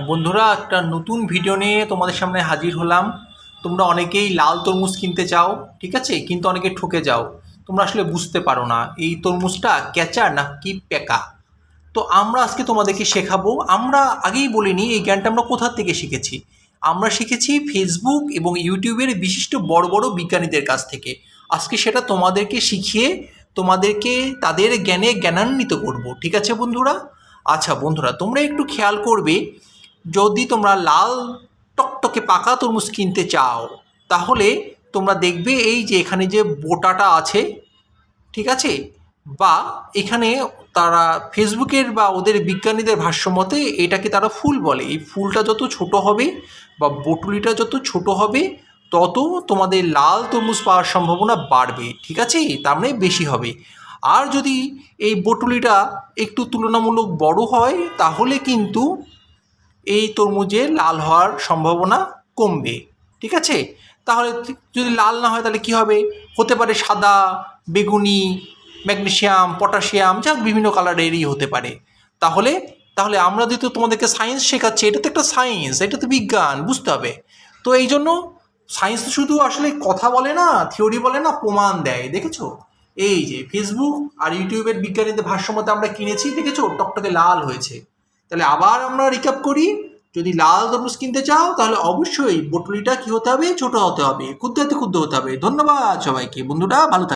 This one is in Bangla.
বন্ধুরা, একটা নতুন ভিডিও নিয়ে তোমাদের সামনে হাজির হলাম। তোমরা অনেকেই লাল তরমুজ কিনতে চাও, ঠিক আছে, কিন্তু অনেকে ঠকে যাও। তোমরা আসলে বুঝতে পারো না এই তরমুজটা ক্যাচা না কি পেকা। তো আমরা আজকে তোমাদেরকে শেখাবো। আমরা আগেই বলিনি এই জ্ঞানটা আমরা কোথা থেকে শিখেছি। আমরা শিখেছি ফেসবুক এবং ইউটিউবের বিশিষ্ট বড় বড় বিজ্ঞানীদের কাছ থেকে। আজকে সেটা তোমাদেরকে শিখিয়ে তোমাদেরকে তাদের জ্ঞানে জ্ঞানান্বিত করব, ঠিক আছে বন্ধুরা? আচ্ছা বন্ধুরা, তোমরা একটু খেয়াল করবে, যদি তোমরা লাল টকটকে পাকা তরমুজ কিনতে চাও, তাহলে তোমরা দেখবে এই যে এখানে যে বোটাটা আছে, ঠিক আছে, বা এখানে তারা ফেসবুকের বা ওদের বিজ্ঞানীদের ভাষ্যমতে এটাকে তারা ফুল বলে। এই ফুলটা যত ছোট হবে বা বটুলিটা যত ছোট হবে, তত তোমাদের লাল তরমুজ পাওয়ার সম্ভাবনা বাড়বে, ঠিক আছে, তার মানে বেশি হবে। আর যদি এই বটুলিটা একটু তুলনামূলক বড় হয়, তাহলে কিন্তু এই তরমুজে লাল হওয়ার সম্ভাবনা কমবে, ঠিক আছে। তাহলে যদি লাল না হয় তাহলে কি হবে? হতে পারে সাদা, বেগুনি, ম্যাগনেসিয়াম, পটাশিয়াম, যা বিভিন্ন কালারেরই হতে পারে। তাহলে তাহলে আমরা যেহেতু তোমাদেরকে সায়েন্স শেখাচ্ছি, এটা তো একটা সায়েন্স, এটা তো বিজ্ঞান, বুঝতে হবে। তো এই জন্য সায়েন্স তো শুধু আসলে কথা বলে না, থিওরি বলে না, প্রমাণ দেয়। দেখেছো, এই যে ফেসবুক আর ইউটিউবের বিজ্ঞানীদের ভাষ্যমতে আমরা কিনেছি, দেখেছো টকটকে লাল হয়েছে। তাহলে আবার আমরা রিক্যাপ করি, যদি লাল তরমুজ কিনতে চাও তাহলে অবশ্যই বটলিটা কি হতে হবে? ছোট হতে হবে, ক্ষুদ্র হতে হতে হবে। ধন্যবাদ সবাইকে, বন্ধুরা ভালো থাকবে।